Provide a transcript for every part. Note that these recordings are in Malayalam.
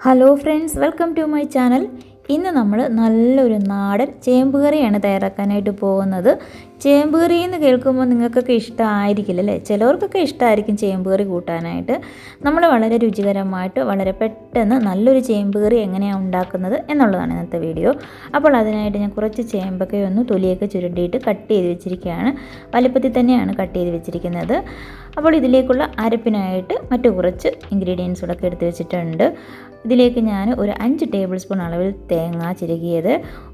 Hello friends, welcome to my channel. ഇന്ന് നമ്മൾ നല്ലൊരു നാടൻ ചേമ്പ് കറിയാണ് തയ്യാറാക്കാനായിട്ട് പോകുന്നത്. ചേമ്പ് കറി എന്ന് കേൾക്കുമ്പോൾ നിങ്ങൾക്കൊക്കെ ഇഷ്ടമായിരിക്കില്ല അല്ലേ? ചിലവർക്കൊക്കെ ഇഷ്ടമായിരിക്കും ചേമ്പ് കറി കൂട്ടാനായിട്ട്. നമ്മൾ വളരെ രുചികരമായിട്ട് വളരെ പെട്ടെന്ന് നല്ലൊരു ചേമ്പ് കറി എങ്ങനെയാണ് ഉണ്ടാക്കുന്നത് എന്നുള്ളതാണ് ഇന്നത്തെ വീഡിയോ. അപ്പോൾ അതിനായിട്ട് ഞാൻ കുറച്ച് ചേമ്പൊക്കെ ഒന്ന് തൊലിയൊക്കെ ചുരുണ്ടിയിട്ട് കട്ട് ചെയ്ത് വെച്ചിരിക്കുകയാണ്. വലുപ്പത്തിൽ തന്നെയാണ് കട്ട് ചെയ്ത് വെച്ചിരിക്കുന്നത്. അപ്പോൾ ഇതിലേക്കുള്ള അരപ്പിനായിട്ട് മറ്റു കുറച്ച് ഇൻഗ്രീഡിയൻസുകളൊക്കെ എടുത്ത് വെച്ചിട്ടുണ്ട്. ഇതിലേക്ക് ഞാൻ ഒരു 5 ടേബിൾ സ്പൂൺ അളവിൽ തേങ്ങ ചിരകിയത്,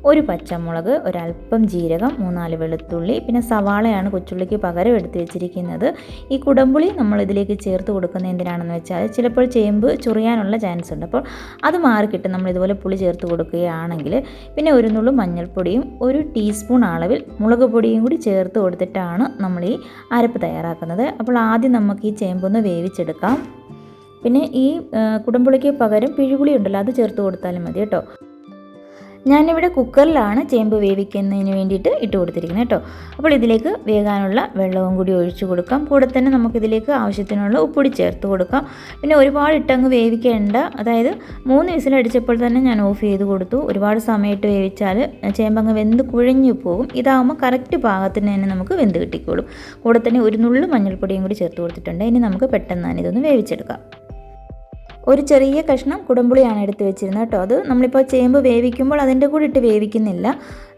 ഒരു പച്ചമുളക്, ഒരല്പം ജീരകം, 3-4 വെളുത്തുള്ളി, പിന്നെ സവാളയാണ് കൊച്ചുള്ളിക്ക് പകരം എടുത്ത് വെച്ചിരിക്കുന്നത്. ഈ കുടംപുളി നമ്മൾ ഇതിലേക്ക് ചേർത്ത് കൊടുക്കുന്നത് എന്തിനാണെന്ന് വെച്ചാൽ ചിലപ്പോൾ ചേമ്പ് ചൊറിയാനുള്ള ചാൻസ് ഉണ്ട്. അപ്പോൾ അത് മാറിക്കിട്ടും നമ്മൾ ഇതുപോലെ പുളി ചേർത്ത് കൊടുക്കുകയാണെങ്കിൽ. പിന്നെ ഒരു നുള്ളു മഞ്ഞൾപ്പൊടിയും 1 ടീസ്പൂൺ അളവിൽ മുളക് പൊടിയും കൂടി ചേർത്ത് കൊടുത്തിട്ടാണ് നമ്മൾ ഈ അരപ്പ് തയ്യാറാക്കുന്നത്. അപ്പോൾ ആദ്യം നമുക്ക് ഈ ചേമ്പൊന്ന് വേവിച്ചെടുക്കാം. പിന്നെ ഈ കുടംപുളിക്ക് പകരം പിഴുപുളി ഉണ്ടല്ലോ, അത് ചേർത്ത് കൊടുത്താലും മതി കേട്ടോ. ഞാനിവിടെ കുക്കറിലാണ് ചേമ്പ് വേവിക്കുന്നതിന് വേണ്ടിയിട്ട് ഇട്ട് കൊടുത്തിരിക്കുന്നത് കേട്ടോ. അപ്പോൾ ഇതിലേക്ക് വേകാനുള്ള വെള്ളവും കൂടി ഒഴിച്ചു കൊടുക്കാം. കൂടെ തന്നെ നമുക്കിതിലേക്ക് ആവശ്യത്തിനുള്ള ഉപ്പൊടി ചേർത്ത് കൊടുക്കാം. പിന്നെ ഒരുപാട് ഇട്ടങ്ങ് വേവിക്കേണ്ട, അതായത് 3 വിസിലടിച്ചപ്പോൾ തന്നെ ഞാൻ ഓഫ് ചെയ്ത് കൊടുത്തു. ഒരുപാട് സമയത്ത് വേവിച്ചാൽ ചേമ്പങ്ങ് വെന്ത് കുഴഞ്ഞു പോകും. ഇതാകുമ്പോൾ കറക്റ്റ് പാകത്തിന് തന്നെ നമുക്ക് വെന്ത് കിട്ടിക്കോളും. കൂടെ തന്നെ ഒരു നുള്ളു മഞ്ഞൾപ്പൊടിയും കൂടി ചേർത്ത് കൊടുത്തിട്ടുണ്ട്. ഇനി നമുക്ക് പെട്ടെന്ന് തന്നെ ഇതൊന്ന് വേവിച്ചെടുക്കാം. ഒരു ചെറിയ കഷ്ണം കുടംപുളിയാണ് എടുത്ത് വെച്ചിരുന്നത് കേട്ടോ. അത് നമ്മളിപ്പോൾ ചേമ്പ് വേവിക്കുമ്പോൾ അതിൻ്റെ കൂടെ ഇട്ട് വേവിക്കുന്നില്ല.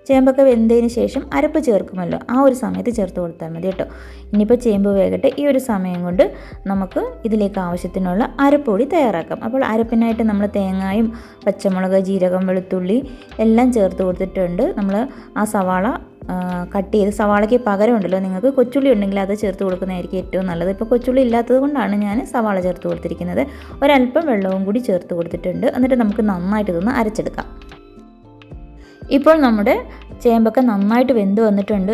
ചേമ്പൊക്കെ വെന്തതിന് ശേഷം അരപ്പ് ചേർക്കുമല്ലോ, ആ ഒരു സമയത്ത് ചേർത്ത് കൊടുത്താൽ മതി കേട്ടോ. ഇനിയിപ്പോൾ ചേമ്പ് വേകട്ടെ. ഈ ഒരു സമയം കൊണ്ട് നമുക്ക് ഇതിലേക്ക് ആവശ്യത്തിനുള്ള അരപ്പൊടി തയ്യാറാക്കാം. അപ്പോൾ അരപ്പിനായിട്ട് നമ്മൾ തേങ്ങയും പച്ചമുളക്, ജീരകം, വെളുത്തുള്ളി എല്ലാം ചേർത്ത് കൊടുത്തിട്ടുണ്ട്. നമ്മൾ ആ സവാള കട്ട് ചെയ്ത്, സവാളയ്ക്ക് പകരം ഉണ്ടല്ലോ നിങ്ങൾക്ക് കൊച്ചുള്ളി ഉണ്ടെങ്കിൽ അത് ചേർത്ത് കൊടുക്കുന്നതായിരിക്കും ഏറ്റവും നല്ലത്. ഇപ്പോൾ കൊച്ചുള്ളി ഇല്ലാത്തത് കൊണ്ടാണ് ഞാൻ സവാള ചേർത്ത് കൊടുത്തിരിക്കുന്നത്. ഒരല്പം വെള്ളവും കൂടി ചേർത്ത് കൊടുത്തിട്ടുണ്ട്. എന്നിട്ട് നമുക്ക് നന്നായിട്ട് ഇതൊന്ന് അരച്ചെടുക്കാം. ഇപ്പോൾ നമ്മുടെ ചേമ്പൊക്കെ നന്നായിട്ട് വെന്ത് വന്നിട്ടുണ്ട്.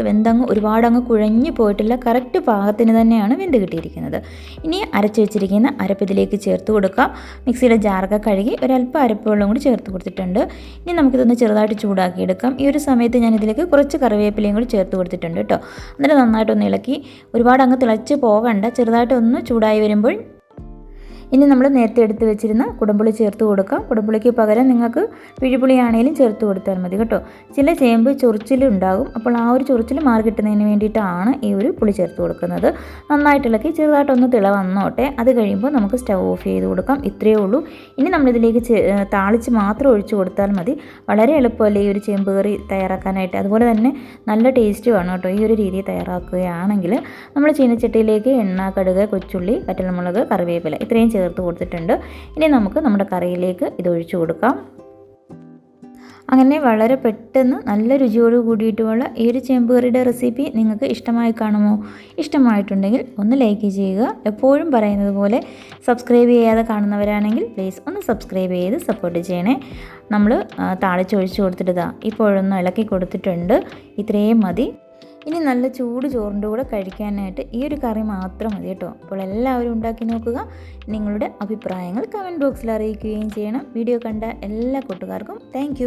ഒരുപാടങ്ങ് കുഴഞ്ഞു പോയിട്ടില്ല, കറക്റ്റ് പാകത്തിന് തന്നെയാണ് വെന്ത് കിട്ടിയിരിക്കുന്നത്. ഇനി അരച്ച് വെച്ചിരിക്കുന്ന അരപ്പ് ഇതിലേക്ക് ചേർത്ത് കൊടുക്കാം. മിക്സിയുടെ ജാറൊക്കെ കഴുകി ഒരല്പം അരപ്പ് വെള്ളം കൂടി ചേർത്ത് കൊടുത്തിട്ടുണ്ട്. ഇനി നമുക്കിതൊന്ന് ചെറുതായിട്ട് ചൂടാക്കിയെടുക്കാം. ഈ ഒരു സമയത്ത് ഞാൻ ഇതിലേക്ക് കുറച്ച് കറിവേപ്പിലയും കൂടി ചേർത്ത് കൊടുത്തിട്ടുണ്ട് കേട്ടോ. എന്നിട്ട് നന്നായിട്ടൊന്ന് ഇളക്കി, ഒരുപാട് അങ്ങ് തിളച്ച് പോകണ്ട, ചെറുതായിട്ടൊന്ന് ചൂടായി വരുമ്പോൾ ഇനി നമ്മൾ നേരത്തെ എടുത്ത് വെച്ചിരുന്ന കുടംപുളി ചേർത്ത് കൊടുക്കാം. കുടംപുളിക്ക് പകരം നിങ്ങൾക്ക് പിഴുപുളിയാണെങ്കിലും ചേർത്ത് കൊടുത്താൽ മതി കേട്ടോ. ചില ചേമ്പ് ചൊറിച്ചിലുണ്ടാകും, അപ്പോൾ ആ ഒരു ചൊറിച്ചിൽ മാറി കിട്ടുന്നതിന് വേണ്ടിയിട്ടാണ് ഈ ഒരു പുളി ചേർത്ത് കൊടുക്കുന്നത്. നന്നായിട്ട് ഇളക്കി ചെറുതായിട്ടൊന്ന് തിള വന്നോട്ടെ. അത് കഴിയുമ്പോൾ നമുക്ക് സ്റ്റവ് ഓഫ് ചെയ്ത് കൊടുക്കാം. ഇത്രയേ ഉള്ളൂ. ഇനി നമ്മളിതിലേക്ക് താളിച്ച് മാത്രം ഒഴിച്ചു കൊടുത്താൽ മതി. വളരെ എളുപ്പമല്ലേ ഈ ഒരു ചേമ്പ് കറി തയ്യാറാക്കാനായിട്ട്. അതുപോലെ തന്നെ നല്ല ടേസ്റ്റുമാണ് കേട്ടോ ഈ ഒരു രീതി തയ്യാറാക്കുകയാണെങ്കിൽ. നമ്മൾ ചീനച്ചട്ടിയിലേക്ക് എണ്ണ, കടുക്, കൊച്ചുള്ളി, വറ്റൽമുളക്, കറിവേപ്പില ഇത്രയും ചേർത്ത് കൊടുത്തിട്ടുണ്ട്. ഇനി നമുക്ക് നമ്മുടെ കറിയിലേക്ക് ഇത് ഒഴിച്ചു കൊടുക്കാം. അങ്ങനെ വളരെ പെട്ടെന്ന് നല്ല രുചിയോട് കൂടിയിട്ടുള്ള ഈ ഒരു ചേമ്പ് കറിയുടെ റെസിപ്പി നിങ്ങൾക്ക് ഇഷ്ടമായി കാണുമോ? ഇഷ്ടമായിട്ടുണ്ടെങ്കിൽ ഒന്ന് ലൈക്ക് ചെയ്യുക. എപ്പോഴും പറയുന്നത് പോലെ സബ്സ്ക്രൈബ് ചെയ്യാതെ കാണുന്നവരാണെങ്കിൽ പ്ലീസ് ഒന്ന് സബ്സ്ക്രൈബ് ചെയ്ത് സപ്പോർട്ട് ചെയ്യണേ. നമ്മൾ താളിച്ചൊഴിച്ച് കൊടുത്തിട്ട് ഇപ്പോഴൊന്ന് ഇളക്കി കൊടുത്തിട്ടുണ്ട്. ഇത്രയും മതി. ഇനി നല്ല ചൂട് ചോറിൻ്റെ കൂടെ കഴിക്കാനായിട്ട് ഈ ഒരു കറി മാത്രം മതി കേട്ടോ. അപ്പോൾ എല്ലാവരും ഉണ്ടാക്കി നോക്കുക. നിങ്ങളുടെ അഭിപ്രായങ്ങൾ കമൻറ്റ് ബോക്സിൽ അറിയിക്കുകയും ചെയ്യണം. വീഡിയോ കണ്ട എല്ലാ കൂട്ടുകാർക്കും താങ്ക്